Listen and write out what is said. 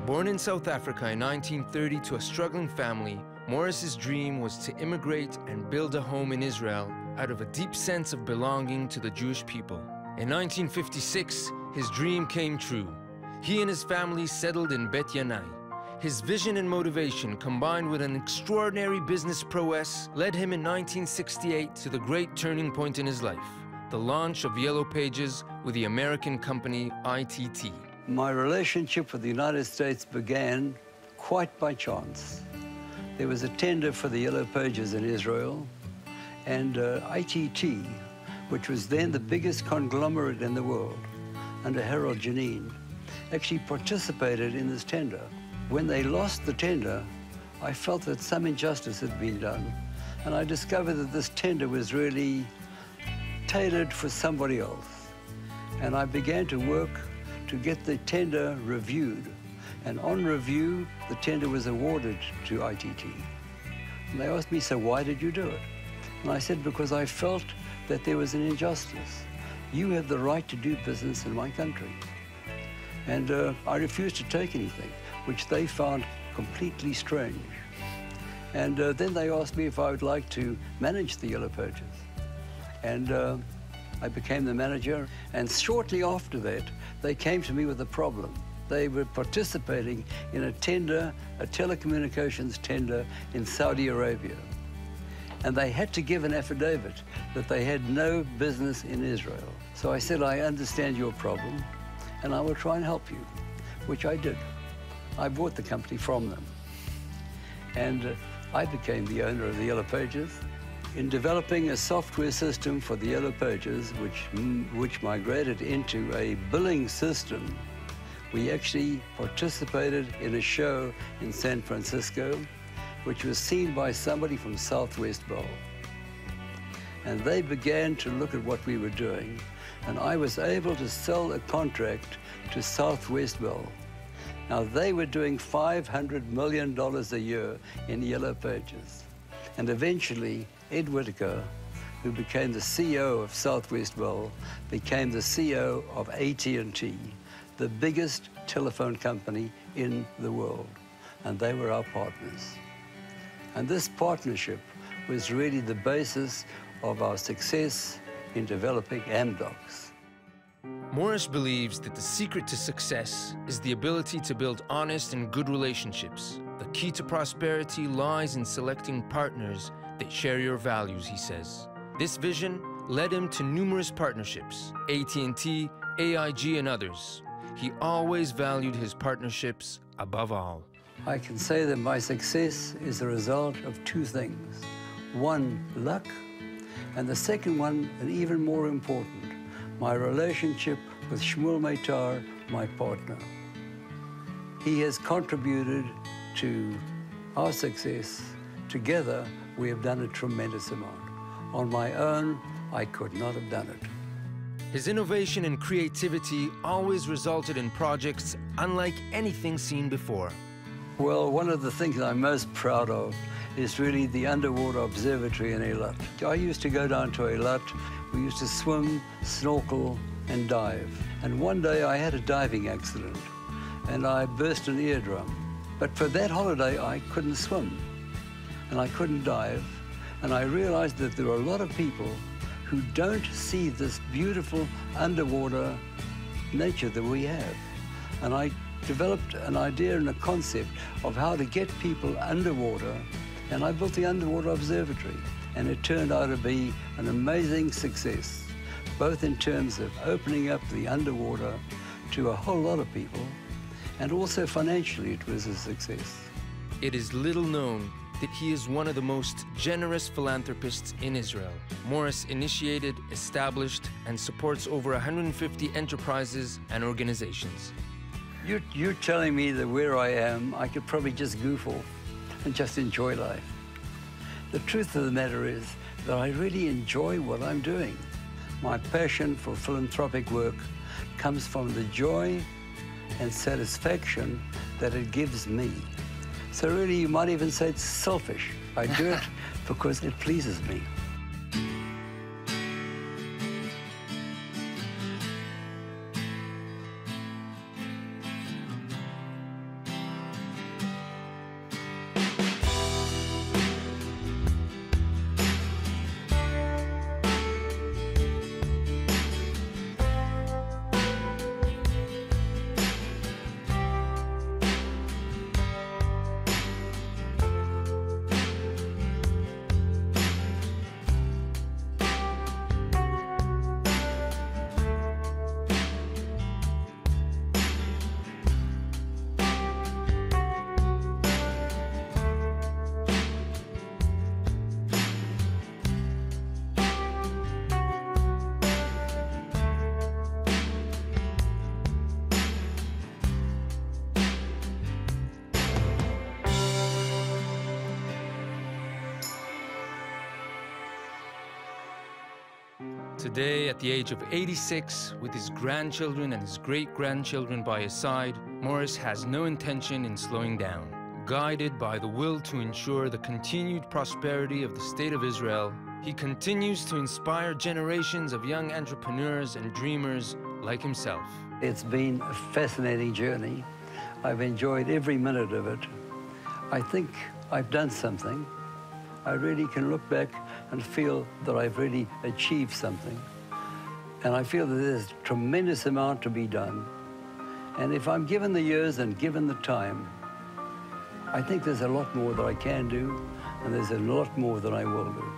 Born in South Africa in 1930 to a struggling family, Morris's dream was to immigrate and build a home in Israel out of a deep sense of belonging to the Jewish people. In 1956, his dream came true. He and his family settled in Bet Yanai. His vision and motivation, combined with an extraordinary business prowess, led him in 1968 to the great turning point in his life, the launch of Yellow Pages with the American company ITT. My relationship with the United States began quite by chance. There was a tender for the Yellow Pages in Israel, and ITT, which was then the biggest conglomerate in the world, under Harold Janine, actually participated in this tender. When they lost the tender, I felt that some injustice had been done, and I discovered that this tender was really tailored for somebody else. And I began to work to get the tender reviewed. And on review, the tender was awarded to ITT. And they asked me, so why did you do it? And I said, because I felt that there was an injustice. You have the right to do business in my country. And I refused to take anything, which they found completely strange. And then they asked me if I would like to manage the Yellow Pages. And I became the manager. And shortly after that, they came to me with a problem. They were participating in a tender, a telecommunications tender in Saudi Arabia. And they had to give an affidavit that they had no business in Israel. So I said, I understand your problem, and I will try and help you, which I did. I bought the company from them. And I became the owner of the Yellow Pages. In developing a software system for the Yellow Pages, which migrated into a billing system, we actually participated in a show in San Francisco, which was seen by somebody from Southwest Bowl. And they began to look at what we were doing, and I was able to sell a contract to Southwest Bowl. Now, they were doing $500 million a year in Yellow Pages. And eventually, Ed Whitaker, who became the CEO of Southwest Bowl, became the CEO of AT&T, the biggest telephone company in the world. And they were our partners. And this partnership was really the basis of our success in developing Amdocs. Morris believes that the secret to success is the ability to build honest and good relationships. The key to prosperity lies in selecting partners that share your values, he says. This vision led him to numerous partnerships, AT&T, AIG, and others. He always valued his partnerships above all. I can say that my success is the result of two things. One, luck, and the second one, and even more important, my relationship with Shmuel Meitar, my partner. He has contributed to our success. Together, we have done a tremendous amount. On my own, I could not have done it. His innovation and creativity always resulted in projects unlike anything seen before. Well, one of the things I'm most proud of is really the underwater observatory in Eilat. I used to go down to Eilat. We used to swim, snorkel, and dive. And one day I had a diving accident, and I burst an eardrum. But for that holiday, I couldn't swim, and I couldn't dive. And I realized that there are a lot of people who don't see this beautiful underwater nature that we have. And I developed an idea and a concept of how to get people underwater, and I built the Underwater Observatory. And it turned out to be an amazing success, both in terms of opening up the underwater to a whole lot of people, and also financially it was a success. It is little known that he is one of the most generous philanthropists in Israel. Morris initiated, established, and supports over 150 enterprises and organizations. You're telling me that where I am, I could probably just goof off and just enjoy life. The truth of the matter is that I really enjoy what I'm doing. My passion for philanthropic work comes from the joy and satisfaction that it gives me. So really, you might even say it's selfish. I do it because it pleases me. Today, at the age of 86, with his grandchildren and his great-grandchildren by his side, Morris has no intention in slowing down. Guided by the will to ensure the continued prosperity of the State of Israel, he continues to inspire generations of young entrepreneurs and dreamers like himself. It's been a fascinating journey. I've enjoyed every minute of it. I think I've done something. I really can look back and feel that I've really achieved something. And I feel that there's a tremendous amount to be done. And if I'm given the years and given the time, I think there's a lot more that I can do, and there's a lot more that I will do.